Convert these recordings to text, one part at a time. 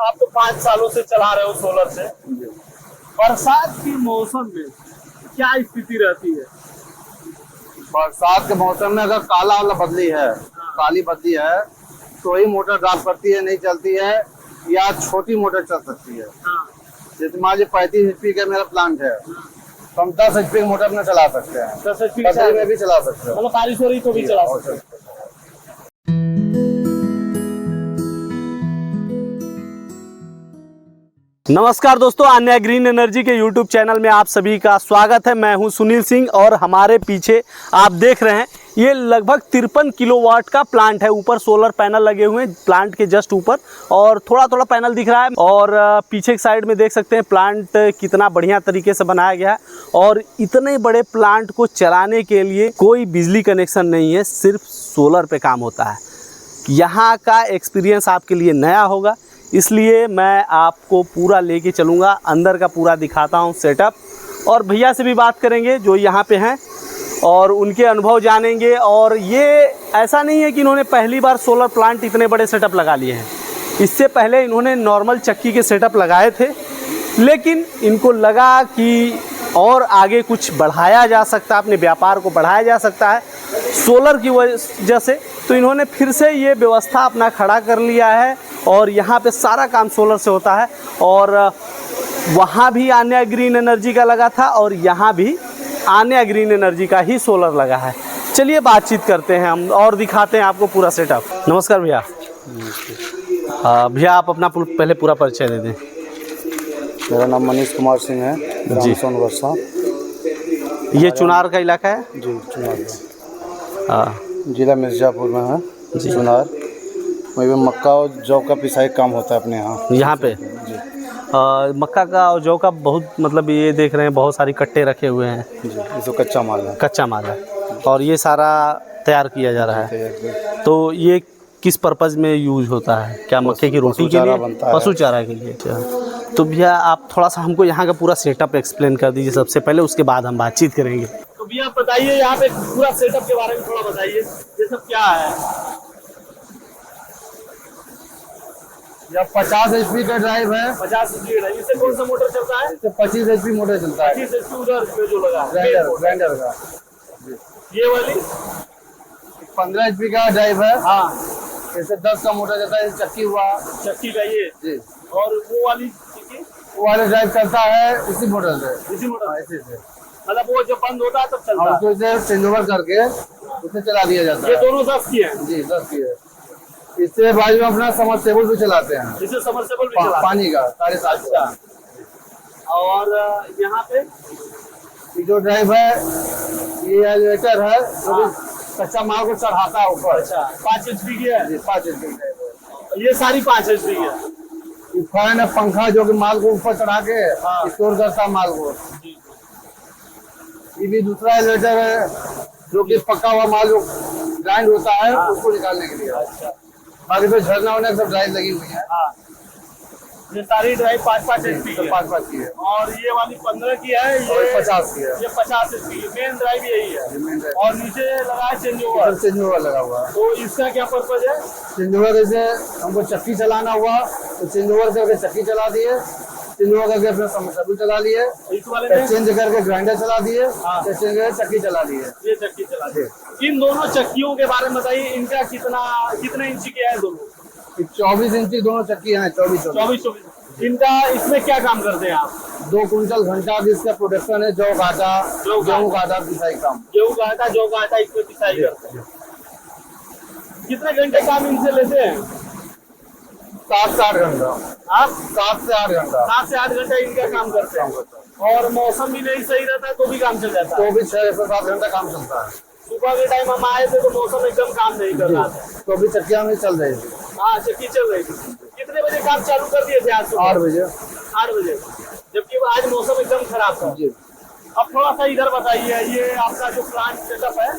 आप तो 5 सालों से चला रहे हो सोलर से। बरसात के मौसम में क्या स्थिति रहती है? बरसात के मौसम में अगर काला वाला बदली है, काली बदली है, तो ही मोटर ड्राप करती है, नहीं चलती है, या छोटी मोटर चल सकती है। जैसे मान लीजिए 35 HP का मेरा प्लांट है, तो हम 10 HP की मोटर अपना चला सकते हैं, 10 HP बदली में भी चला सकते हैं। मतलब बारिश हो रही तो भी चला सकते हैं। नमस्कार दोस्तों, अन्य ग्रीन एनर्जी के YouTube चैनल में आप सभी का स्वागत है। मैं हूं सुनील सिंह और हमारे पीछे आप देख रहे हैं ये लगभग 53 किलोवाट का प्लांट है। ऊपर सोलर पैनल लगे हुए हैं प्लांट के जस्ट ऊपर, और थोड़ा थोड़ा पैनल दिख रहा है। और पीछे की साइड में देख सकते हैं प्लांट कितना बढ़िया तरीके से बनाया गया है। और इतने बड़े प्लांट को चलाने के लिए कोई बिजली कनेक्शन नहीं है, सिर्फ सोलर पे काम होता है। यहाँ का एक्सपीरियंस आपके लिए नया होगा, इसलिए मैं आपको पूरा लेके चलूँगा, अंदर का पूरा दिखाता हूँ सेटअप। और भैया से भी बात करेंगे जो यहाँ पे हैं और उनके अनुभव जानेंगे। और ये ऐसा नहीं है कि इन्होंने पहली बार सोलर प्लांट इतने बड़े सेटअप लगा लिए हैं। इससे पहले इन्होंने नॉर्मल चक्की के सेटअप लगाए थे, लेकिन इनको लगा कि और आगे कुछ बढ़ाया जा सकता है, अपने व्यापार को बढ़ाया जा सकता है सोलर की वजह से। तो इन्होंने फिर से ये व्यवस्था अपना खड़ा कर लिया है और यहाँ पे सारा काम सोलर से होता है। और वहाँ भी अन्य ग्रीन एनर्जी का लगा था और यहाँ भी अन्य ग्रीन एनर्जी का ही सोलर लगा है। चलिए बातचीत करते हैं हम और दिखाते हैं आपको पूरा सेटअप। नमस्कार भैया। भैया आप अपना पहले पूरा परिचय दे दें। मेरा नाम मनीष कुमार सिंह है जी। सोनवर्षा। ये चुनार का इलाका है जी, चुनार हाँ। जिला मिर्जापुर में है जी। चुनार। वहीं मक्का और जौ का पिसाई काम होता है अपने यहाँ पे जी। मक्का का और जौ का बहुत, मतलब ये देख रहे हैं बहुत सारी कट्टे रखे हुए हैं जी, ये तो कच्चा माल है। कच्चा माल है और ये सारा तैयार किया जा रहा है। तो ये किस पर्पज़ में यूज होता है? क्या मक्के की रोटी के लिए, पशु चारा के लिए? तो भैया आप थोड़ा सा हमको यहाँ का पूरा सेटअप एक्सप्लेन कर दीजिए सबसे पहले, उसके बाद हम बातचीत करेंगे। तो भैया बताइए यहाँ पे पूरा सेटअप के बारे में थोड़ा बताइए, ये सब क्या है? यह 50 HP का ड्राइव है। 50 HP ड्राइव। इससे कौन सा मोटर चलता है? इससे 25 HP मोटर चलता है। 25 HP उधर पे जो लगा ग्राइंडर का। ये वाली 15 HP का ड्राइव है। हाँ, इससे 10 का मोटर चलता है। चक्की हुआ चक्की का ये जी। और वो वाली चक्की, वो वाले ड्राइव चलता है इसी मोटर से। इसी मोटर इसी से मतलब वो जो बंद होता है तब चलता है। उसको इसे चेंज ओवर करके उसे चला दिया जाता है। ये दोनों 10 की है जी, 10 की है। इससे बाजू में अपना समरसेबल भी चलाते हैं, इसे समरसेबल भी चलाते हैं। पानी का 7.5। अच्छा। और यहाँ पे ये जो ड्राइव है ये एलिवेटर है जो भी कच्चा माल को चढ़ाता है ऊपर। अच्छा, 5 HP की है। जी, 5 HP ड्राइव है। ये सारी 5 HP की है। ये फैन है, पंखा जो कि माल को ऊपर चढ़ा के स्टोर करता है माल को। ये भी दूसरा एलिवेटर है जो कि पका हुआ माल जो ग्राइंड होता है उसको निकालने के लिए। अच्छा। बाकी पे झरना होने सब ड्राइव लगी हुई है। हाँ, ये सारी ड्राइव 5-5 HP की है। 5 की है। और ये वाली 15 की है, और ये 50 की है। ये 50 HP की। मेन ड्राइव यही है। और नीचे लगा है चेंज ओवर। चेंज ओवर लगा हुआ है। तो इसका क्या पर्पज है? चेंज ओवर जैसे हमको चक्की चलाना हुआ तो चेंज ओवर करके चक्की चला दिए, चेंज ओवर करके अपना समरसेबल चला लिए, इस वाले में चेंज करके ग्राइंडर चला दिए, चेंज करके चक्की चला दिए। ये चक्की चला दिए। इन दोनों चक्कियों के बारे में बताइए, इनका कितने इंच की है दोनों? 24 इंच दोनों चक्की हैं। 24। इनका इसमें क्या काम करते हैं आप? 2 कुंटल घंटा की इसका प्रोडक्शन है। जौ का आटा, गेहूँ का आटा पिसाई काम। गेहूँ का आटा, जौ का आटा इसमें पिसाई करते हैं। कितने घंटे काम इनसे लेते हैं? 7 से 8 घंटा। आप 7 से 8 घंटा। 7 से 8 घंटे इनका काम करते हैं। और मौसम भी नहीं सही रहता है तो भी काम चल जाता है। तो भी 6 से 7 घंटा काम चलता है। सुबह के टाइम हम आए थे तो मौसम एकदम काम नहीं कर रहा था, तो अभी चक्कियाँ में चल रही थी। हाँ, चक्की चल रही थी। कितने बजे काम चालू कर दिए थे आज सुबह? 8 बजे। 8 बजे, जबकि आज मौसम एकदम खराब था जी। अब थोड़ा सा इधर बताइए, ये आपका जो प्लांट सेटअप है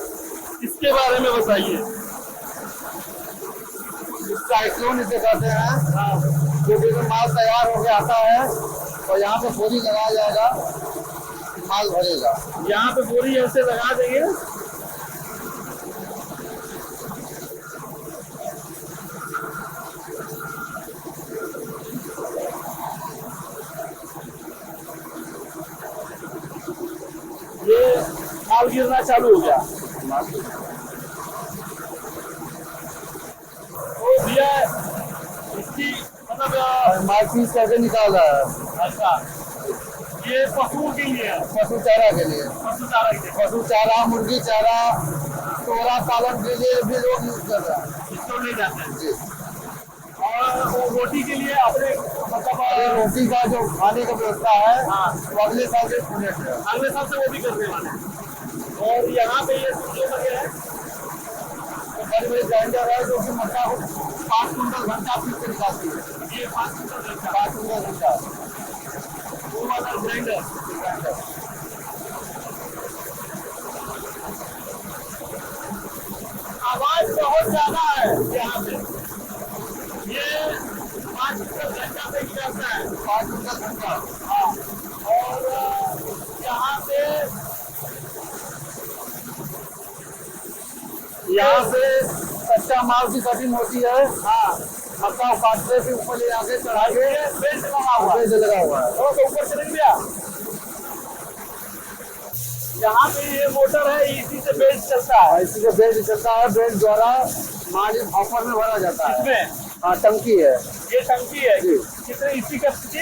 इसके बारे में बताइए। साइक्लोन इसे कहते हैं। जो भी माल तैयार होके आता है और यहाँ पे बोरी लगाया जाएगा, माल भरेगा। यहाँ पे बोरी ऐसे लगा देंगे, माल गिरना चालू हो गया। तो भैया इसकी मतलब माल पीस करके निकाल रहा है। अच्छा, ये पशुओं के लिए है, पशु चारा के लिए, पशु चारा के लिए, पशु चारा, मुर्गी चारा, तोरा पालन के लिए भी लोग यूज कर रहे हैं। इसको ले जाते हैं। जी। और वो रोटी के लिए अपने मतलब अरे रोटी का जो खाने का व्यवस्था है, हाँ, वो अगले साल से प्रोजेक्ट है। अगले साल से वो भी करने वाले हैं। और यहाँ पे ये जो लगे हैं तो बड़े बड़े ग्राइंडर है जो कि मक्का को 5 कुंटल घंटा पीस के निकालती है। ये 5 कुंटल रहता है, 5 कुंटल घंटा वो वाला ग्राइंडर। ग्राइंडर। आवाज बहुत ज्यादा है यहाँ पे। ये 5 कुंटल घंटा पे गिरता है, 5 कुंटल घंटा। हाँ। और यहाँ से कच्चा माल की कटिंग होती है। हाँ, मक्का काटने के ऊपर ले आके चढ़ा के बेल्ट लगा हुआ है। बेल्ट लगा हुआ है। तो ऊपर चढ़ गया। यहाँ पे ये मोटर है, इसी से बेल्ट चलता है। इसी से बेल्ट चलता है। बेल्ट द्वारा माल हॉपर में भरा जाता है। इसमें हाँ, टंकी है। ये टंकी है। जी। कितने इसकी कैपेसिटी?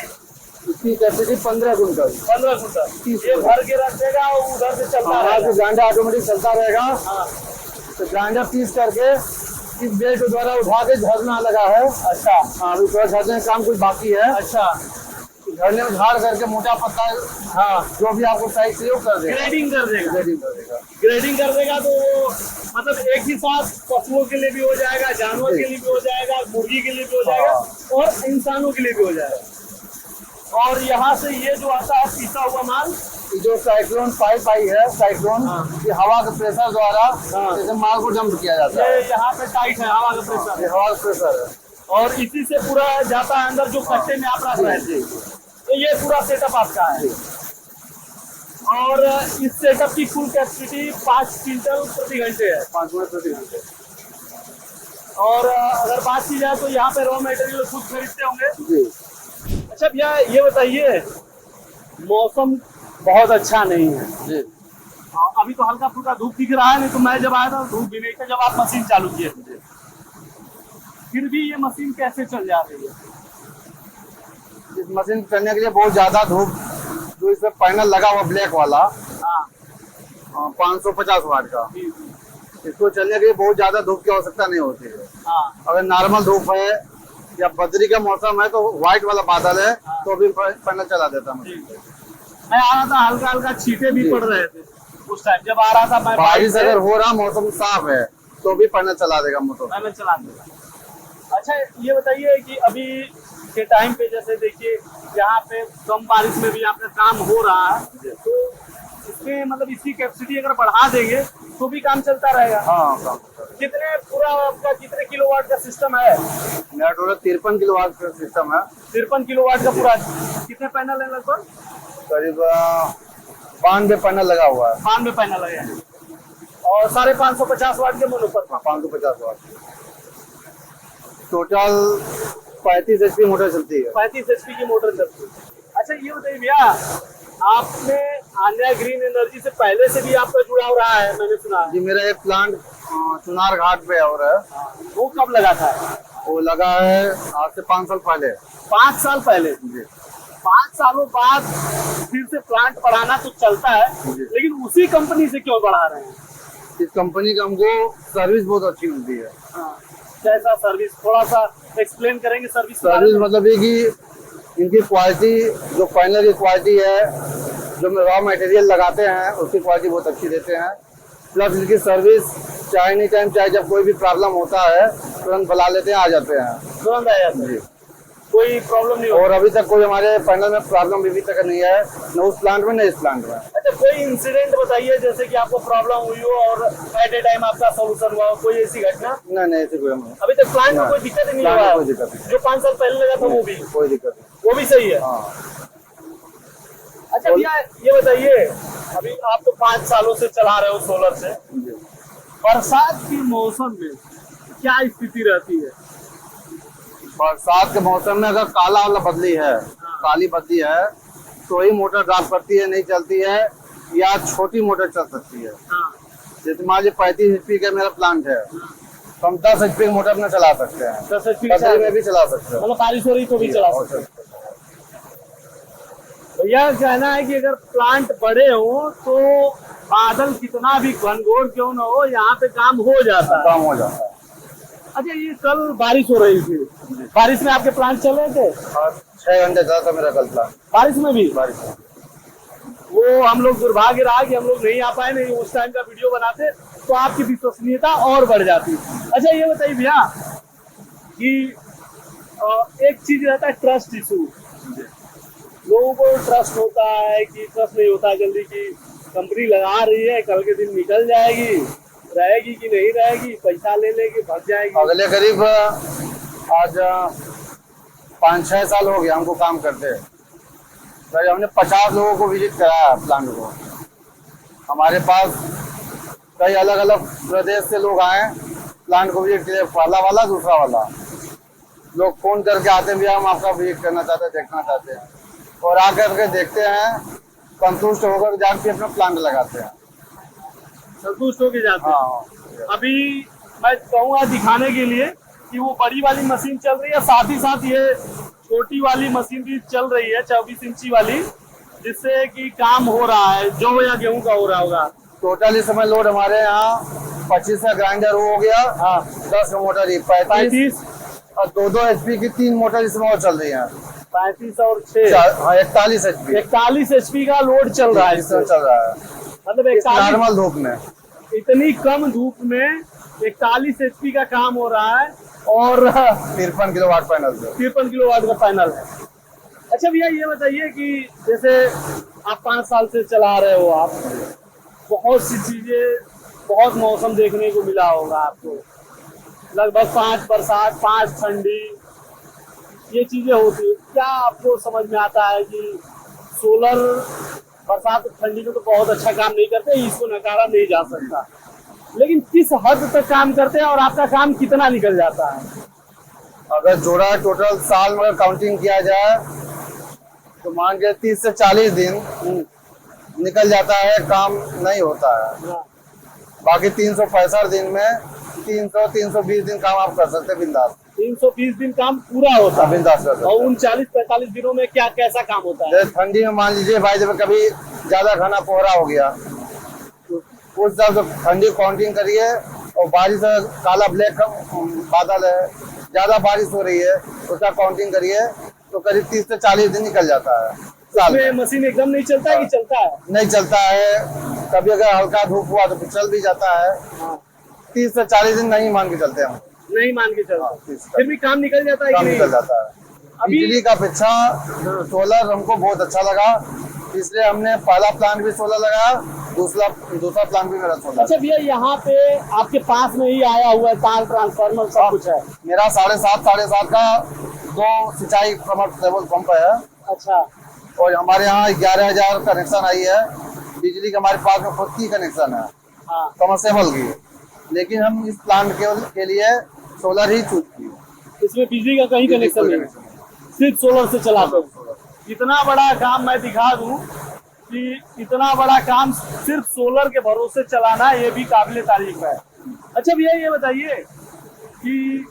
इसकी कैपेसिटी 15 कुंटल। 15 कुंटल। ये भर के रख देगा और उधर से चलता हाँ, रहेगा। तो गांडा ऑटोमेटिक चलता रहेगा। हाँ। तो गांडा पीस करके इस बेल्ट द्वारा उठा के झरना लगा है। अच्छा। हाँ, अभी थोड़ा झरने का काम कुछ बाकी है। अच्छा, झरने में झाड़ करके मोटा पत्ता, हाँ, जो भी आपको साइज चाहिए वो कर देगा। ग्रेडिंग कर देगा। ग्रेडिंग कर देगा। ग्रेडिंग कर देगा तो वो मतलब एक ही साथ पशुओं के लिए भी हो जाएगा, जानवर के लिए भी हो जाएगा, मुर्गी के लिए भी हो जाएगा और इंसानों के लिए भी हो जाएगा। और यहाँ से ये जो आता है पीसा हुआ माल, ये जो साइक्लोन पाइप आई है, साइक्लोन, ये हवा के प्रेशर द्वारा जैसे माल को डंप किया जाता है। ये यहाँ पे टाइट है हवा का प्रेशर, ये हवा का प्रेशर है। और इसी से पूरा जाता है अंदर जो कट्टे में आप रख रहे हैं। तो ये पूरा सेटअप आपका है। और इस सेटअप की कुल कैपेसिटी 5 क्विंटल प्रति घंटे है। 5 मिनट प्रति घंटे। और अगर बात की जाए तो यहाँ पे रॉ मटेरियल खुद खरीदते होंगे। जी। अच्छा भैया ये बताइए, मौसम बहुत अच्छा नहीं है जी। अभी तो हल्का फुल्का धूप दिख रहा है, नहीं तो मैं जब आया था धूप भी नहीं था जब आप मशीन चालू किए थे। फिर भी ये मशीन कैसे चल जा रही है? इस मशीन करने के लिए बहुत ज्यादा धूप, जो इसमें पैनल लगा हुआ ब्लैक वाला, हाँ, 550 वाट का, जी, इसको चलने के लिए बहुत ज्यादा धूप की आवश्यकता नहीं होती है। हाँ, अगर नॉर्मल धूप है या बदरी का मौसम है तो व्हाइट वाला बादल है तो भी पैनल चला देता है। मैं आ रहा था, हल्का हल्का छींटे भी पड़ रहे थे उस टाइम जब आ रहा था मैं। बारिश अगर हो रहा, मौसम साफ है तो भी पैनल चला देगा मोटर। पैनल चला देगा। अच्छा ये बताइए कि अभी के टाइम पे जैसे देखिए यहाँ पे कम बारिश में भी आपका काम हो रहा है, तो इसमें मतलब इसकी कैपेसिटी अगर बढ़ा देंगे तो भी काम चलता रहेगा। हाँ, काम करता है। कितने पूरा आपका कितने किलोवाट का सिस्टम है? मेरा टोटल 53 किलोवाट का सिस्टम है। 53 किलोवाट का पूरा। कितने पैनल है लगभग? करीब 92 पैनल लगा हुआ है। 92 पैनल लगे हैं और 550 वाट के मोनो पर 550 वाट। टोटल 35 HP मोटर चलती है। 35 HP की मोटर चलती है। अच्छा ये बताइए भैया, आपने आन्या ग्रीन एनर्जी से पहले से भी आपका जुड़ाव रहा है मैंने सुना है। जी, मेरा एक प्लांट चुनार घाट पे और है। वो कब लगा था? वो लगा है आज से 5 साल पहले। 5 साल पहले। जी। 5 सालों बाद फिर से प्लांट बढ़ाना तो चलता है, लेकिन उसी कंपनी से क्यों बढ़ा रहे हैं? इस कंपनी का हमको सर्विस बहुत अच्छी मिलती है। कैसा सर्विस, थोड़ा सा एक्सप्लेन करेंगे सर्विस? सर्विस मतलब ये कि इनकी क्वालिटी, जो पैनल की क्वालिटी है, जो रॉ मटेरियल लगाते हैं उसकी क्वालिटी बहुत अच्छी देते हैं। प्लस इनकी सर्विस चाहे एनी टाइम, चाहे जब कोई भी प्रॉब्लम होता है तुरंत बुला लेते हैं, आ जाते हैं। तुरंत आ जाते हैं, कोई प्रॉब्लम नहीं और अभी तक कोई हमारे पैनल में प्रॉब्लम अभी तक नहीं है, न उस प्लांट में न इस प्लांट में। अच्छा कोई इंसिडेंट बताइए जैसे कि आपको प्रॉब्लम हुई हो और एट ए टाइम आपका सोल्यूशन हुआ हो, कोई ऐसी घटना? नहीं, ऐसी कोई नहीं। अभी तक प्लांट में कोई दिक्कत नहीं हुआ? कोई दिक्कत नहीं। जो 5 साल पहले लगा था वो भी? कोई दिक्कत नहीं, वो भी सही है। हाँ। अच्छा भैया ये बताइए, अभी आप तो 5 सालों से चला रहे हो सोलर से, बरसात के मौसम में क्या स्थिति रहती है? बरसात के मौसम में अगर काला वाला बदली है, काली बदली है, तो ही मोटर ड्राप करती है, नहीं चलती है। या छोटी मोटर चल सकती है। हाँ, जैसे मान लीजिए 35 HP का मेरा प्लांट है, तो हम 10 HP की मोटर अपना चला सकते हैं, 10 HP पतली में भी चला सकते हैं। मतलब बारिश हो रही तो भी चला सकते हैं। भैया कहना है कि अगर प्लांट बड़े हो तो बादल कितना भी घनघोर क्यों ना हो, यहाँ पे काम हो जाता है। काम हो जाता है। अच्छा, ये कल बारिश हो रही थी, बारिश में आपके प्लांट चल रहे थे? और 6 घंटे चला था मेरा कल प्लांट, बारिश में भी? बारिश में। वो हम लोग दुर्भाग्य रहा कि हम लोग नहीं आ पाए, नहीं उस टाइम का वीडियो बनाते तो आपकी विश्वसनीयता और बढ़ जाती। अच्छा ये बताइए भैया कि एक चीज रहता है ट्रस्ट इशू, लोगों को ट्रस्ट होता है कि ट्रस्ट नहीं होता जल्दी, की कंपनी लगा रही है कल के दिन निकल जाएगी, रहेगी कि नहीं रहेगी, पैसा ले लेगी भाग जाएगी। अगले करीब आज 5-6 साल हो गया हमको काम करते, तो हमने 50 लोगों को विजिट कराया प्लांट को। हमारे पास कई अलग अलग प्रदेश से लोग आए प्लांट को विजिट किए, पहला वाला दूसरा वाला लोग फोन करके आते हैं, भैया हम आपका विजिट करना चाहते हैं, देखना चाहते हैं, और आकर के देखते हैं, संतुष्ट होकर जाके अपना प्लांट लगाते हैं। संतुष्ट होके जाते हैं। हाँ, अभी मैं कहूँगा दिखाने के लिए कि वो बड़ी वाली मशीन चल रही है, साथ ही साथ ये छोटी वाली मशीन भी चल रही है 24 इंची वाली, जिससे कि काम हो रहा है, जौ या गेहूं का हो रहा होगा। टोटल इस समय लोड हमारे यहाँ 25 का ग्राइंडर हो गया, हाँ 10 का मोटर 35 और 2-2 HP की 3 मोटर इसमें और चल रही है। 35 और 6 41 HP 41 HP का लोड चल रहा है, इसमें चल रहा है, मतलब नॉर्मल धूप में। इतनी कम धूप में 41 HP का काम हो रहा है और 53 किलोवाट पैनल से 53 किलोवाट का पैनल है। अच्छा भैया ये बताइए कि जैसे आप 5 साल से चला रहे हो, आप बहुत सी चीजें, बहुत मौसम देखने को मिला होगा आपको, लगभग 5 बरसात 5 ठंडी, ये चीजें होती है। क्या आपको समझ में आता है कि सोलर बरसात ठंडी में तो बहुत अच्छा काम नहीं करते, इसको नकारा नहीं जा सकता, लेकिन किस हद तक काम करते हैं और आपका काम कितना निकल जाता है? अगर जोड़ा टोटल साल में काउंटिंग किया जाए तो मान के 30 से 40 दिन निकल जाता है, काम नहीं होता है। बाकी 365 दिन में 300-320 दिन काम आप कर सकते हैं बिंदास। 320 दिन काम पूरा होता है बिंदास कर सकते हैं। और 39-45 दिनों में क्या कैसा काम होता है? जैसे ठंडी में मान लीजिए भाई, जब कभी ज्यादा घना कोहरा हो गया, उस हिसाब से ठंडी काउंटिंग करिए, और बारिश काला ब्लैक बादल है, ज्यादा बारिश हो रही है, उसका काउंटिंग करिए, तो करीब 30 से 40 दिन निकल जाता है साल में। मशीन एकदम नहीं चलता है कि चलता है? नहीं चलता है, कभी अगर हल्का धूप हुआ तो फिर चल भी जाता है। 30 से 40 दिन नहीं मान के चलते हम, नहीं मान के चलता, 30 से फिर भी काम निकल जाता है कि नहीं? निकल जाता है। बिजली का अपेक्षा सोलर हमको बहुत अच्छा लगा, इसलिए हमने पहला प्लांट भी सोलर लगाया, दूसरा प्लांट भी मेरा सोलर। अच्छा भैया, यहाँ पे आपके पास में ही आया हुआ है तार, ट्रांसफार्मर सब कुछ है? मेरा 7.5 का 2 सिंचाई समरसेबल पंप है। अच्छा, और हमारे यहाँ 11,000 कनेक्शन आई है बिजली का, हमारे पास में खुद की कनेक्शन है हाँ समरसेबल की, लेकिन हम इस प्लांट के लिए सोलर ही चूज की। इसमें बिजली का कहीं कनेक्शन नहीं, सिर्फ सोलर से चलाते हो। इतना बड़ा काम मैं दिखा दूं कि इतना बड़ा काम सिर्फ सोलर के भरोसे चलाना, ये भी काबिले तारीफ है। अच्छा भैया ये बताइए कि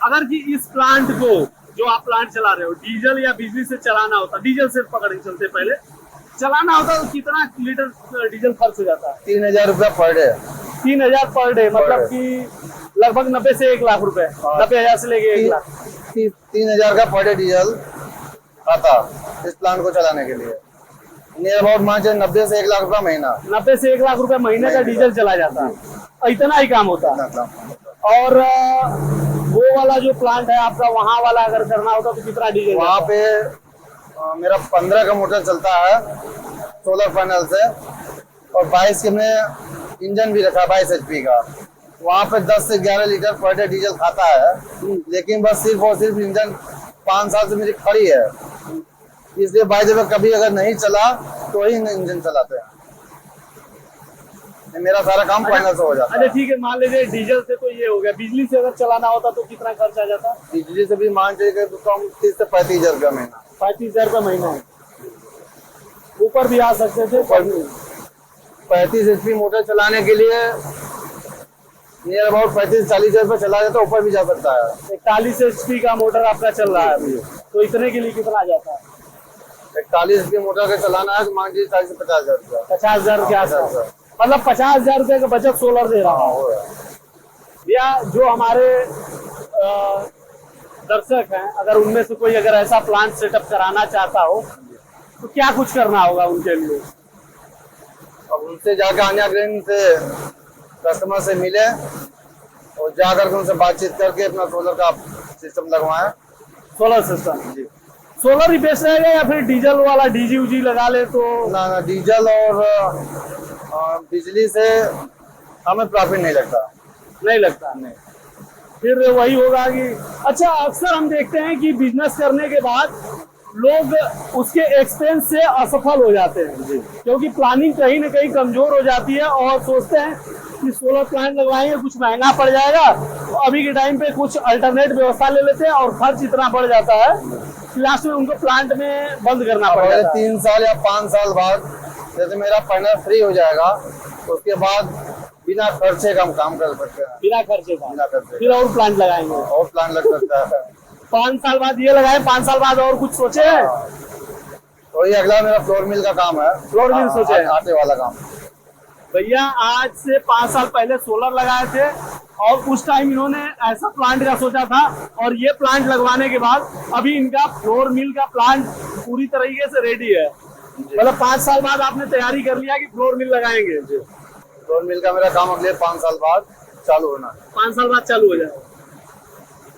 अगर कि इस प्लांट को, जो आप प्लांट चला रहे हो, डीजल या बिजली से चलाना होता, डीजल से पकड़ के चलते पहले चलाना होता तो कितना लीटर डीजल खर्च हो जाता है? 3,000 रुपया पर डे। 3,000 पर डे, मतलब कि लगभग 90 से 1 लाख रुपए, 90,000 से लेके 1 लाख। 3,000 का पर डे डीजल आता इस प्लांट को चलाने के लिए। नियर अबाउट मान चलिए 90 से 1 लाख रुपया महीना। 90 से 1 लाख रुपए महीने का डीजल चला जाता है, इतना ही काम होता है। और वो वाला जो प्लांट है आपका, वहाँ वाला अगर करना होता तो कितना डीजल? वहाँ पे मेरा 15 का मोटर चलता है सोलर पैनल से, और 22 के में इंजन भी रखा 22 HP का। वहाँ पे 10 से 11 लीटर पर डे डीजल खाता है, लेकिन बस सिर्फ और सिर्फ इंजन 5 साल से मेरी खड़ी है, इसलिए भाई जब कभी अगर नहीं चला तो ही इंजन चलाते हैं। मेरा सारा काम पैनल से हो जाता है। अच्छा ठीक है, मान लीजिए डीजल से तो ये हो गया, बिजली से अगर चलाना होता तो कितना खर्च आ जाता? बिजली से भी मान चलिए तो कम 30 से 35,000 रुपया महीना। 35,000 रुपये महीना है, ऊपर भी आ सकते थे। 35 HP मोटर चलाने के लिए नियर अबाउट 35-40 हजार रुपये चला जाता है, ऊपर भी जा सकता है। 41 HP का मोटर आपका चल रहा है अभी, तो इतने के लिए कितना जाता है? 41 HP मोटर का चलाना है तो मान लीजिए 40 से 50 हजार रुपया। 50,000 के आसपास, मतलब 50,000 रुपये का बचत सोलर दे रहा है। भैया जो हमारे दर्शक हैं, अगर उनमें से कोई अगर ऐसा प्लांट सेटअप कराना चाहता हो तो क्या कुछ करना होगा उनके लिए? अब उनसे जाकर आन्या ग्रीन से कस्टमर से मिले और जाकर उनसे बातचीत करके अपना सोलर का सिस्टम लगवाएं। सोलर सिस्टम जी, सोलर ही बेस्ट रहेगा या फिर डीजल वाला डीजी उजी लगा ले तो? ना डीजल और बिजली से हमें प्रॉफिट नहीं लगता। नहीं, फिर वही होगा कि अच्छा, अक्सर हम देखते हैं कि बिजनेस करने के बाद लोग उसके एक्सपेंस से असफल हो जाते हैं जी, क्योंकि प्लानिंग कहीं ना कहीं कमजोर हो जाती है और सोचते हैं कि सोलर प्लांट लगवाएंगे कुछ महंगा पड़ जाएगा, तो अभी के टाइम पे कुछ अल्टरनेट व्यवस्था ले लेते हैं और खर्च इतना बढ़ जाता है कि लास्ट में उनको प्लांट में बंद करना पड़ेगा। 3 साल या 5 साल बाद जैसे मेरा पैनल फ्री हो जाएगा, उसके बाद बिना खर्चे का हम काम कर सकते हैं। बिना खर्चे फिर और प्लांट लगाएंगे, और प्लांट लग सकता है। 5 साल बाद ये लगाए, 5 साल बाद और कुछ सोचे हैं? तो ये अगला मेरा फ्लोर मिल का काम है। फ्लोर मिल सोचे, आटे वाला काम। भैया आज से 5 साल पहले सोलर लगाए थे और उस टाइम इन्होंने ऐसा प्लांट का सोचा था, और ये प्लांट लगवाने के बाद अभी इनका फ्लोर मिल का प्लांट पूरी तरीके से रेडी है। मतलब 5 साल बाद आपने तैयारी कर लिया कि फ्लोर मिल लगाएंगे जी। फ्लोर मिल का मेरा काम अगले 5 साल बाद चालू होना है। 5 साल बाद चालू हो जाएगा।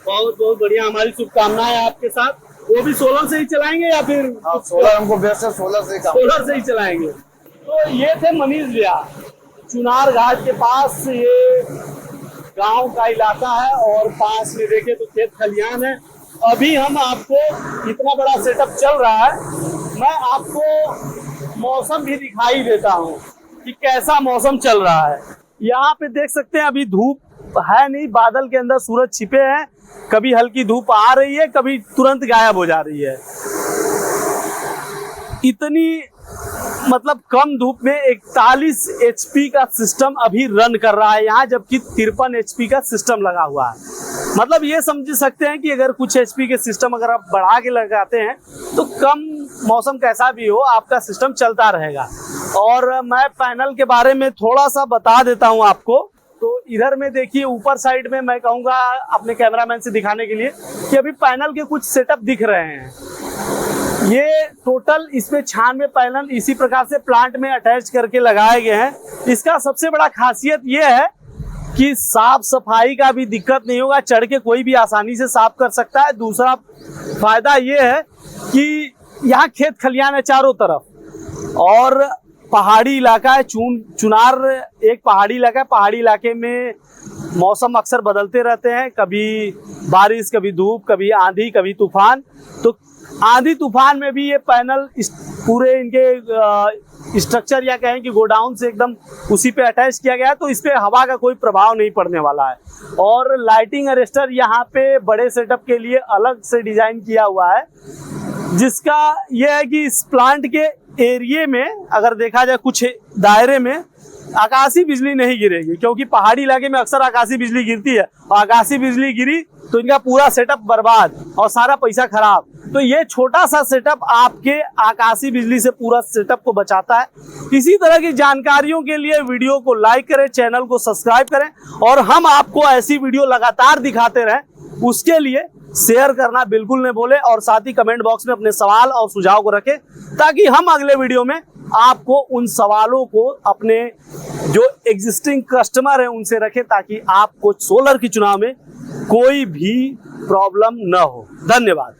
बहुत बहुत बढ़िया, हमारी शुभकामनाएं आपके साथ। वो भी सोलर से ही चलाएंगे या फिर? सोलर हमको बेस्ट है, सोलर से ही चलाएंगे। तो ये थे मनीष भैया, चुनार घाट के पास ये गांव का इलाका है और पास में देखे तो खेत खलियान है। अभी हम आपको इतना बड़ा सेटअप चल रहा है, मैं आपको मौसम भी दिखाई देता हूँ कि कैसा मौसम चल रहा है। यहाँ पे देख सकते हैं अभी धूप है नहीं, बादल के अंदर सूरज छिपे हैं, कभी हल्की धूप आ रही है, कभी तुरंत गायब हो जा रही है। इतनी मतलब कम धूप में 41 HP का सिस्टम अभी रन कर रहा है यहाँ, जबकि 53 HP का सिस्टम लगा हुआ है। मतलब ये समझ सकते हैं कि अगर कुछ HP के सिस्टम अगर आप बढ़ा के लगाते हैं तो कम मौसम कैसा भी हो आपका सिस्टम चलता रहेगा। और मैं पैनल के बारे में थोड़ा सा बता देता हूँ आपको। तो इधर में देखिए ऊपर साइड में मैं कहूँगा अपने कैमरामैन से दिखाने के लिए कि अभी पैनल के कुछ सेटअप दिख रहे हैं। ये टोटल इसमें 96 पैनल इसी प्रकार से प्लांट में अटैच करके लगाए गए हैं। इसका सबसे बड़ा खासियत ये है कि साफ सफाई का भी दिक्कत नहीं होगा, चढ़ के कोई भी आसानी से साफ कर सकता है। दूसरा फायदा ये है कि यहाँ खेत खलियान है चारों तरफ और पहाड़ी इलाका है। चुनार एक पहाड़ी इलाका है। पहाड़ी इलाके में मौसम अक्सर बदलते रहते हैं, कभी बारिश, कभी धूप, कभी आंधी, कभी तूफान। तो आंधी तूफान में भी ये पैनल पूरे इनके स्ट्रक्चर या कहें कि गोडाउन से एकदम उसी पे अटैच किया गया है, तो इस पे हवा का कोई प्रभाव नहीं पड़ने वाला है। और लाइटिंग अरेस्टर यहाँ पे बड़े सेटअप के लिए अलग से डिजाइन किया हुआ है, जिसका यह है कि इस प्लांट के एरिया में अगर देखा जाए कुछ दायरे में आकाशीय बिजली नहीं गिरेगी, क्योंकि पहाड़ी इलाके में अक्सर आकाशीय बिजली गिरती है और आकाशीय बिजली गिरी तो इनका पूरा सेटअप बर्बाद और सारा पैसा खराब। तो ये छोटा सा सेटअप आपके आकाशीय बिजली से पूरा सेटअप को बचाता है। इसी तरह की जानकारियों के लिए वीडियो को लाइक करें, चैनल को सब्सक्राइब करें और हम आपको ऐसी वीडियो लगातार दिखाते रहें, उसके लिए शेयर करना बिल्कुल न भूलें और साथ ही कमेंट बॉक्स में अपने सवाल और सुझाव को रखें, ताकि हम अगले वीडियो में आपको उन सवालों को अपने जो एग्जिस्टिंग कस्टमर हैं उनसे रखें, ताकि आपको सोलर के चुनाव में कोई भी प्रॉब्लम न हो। धन्यवाद।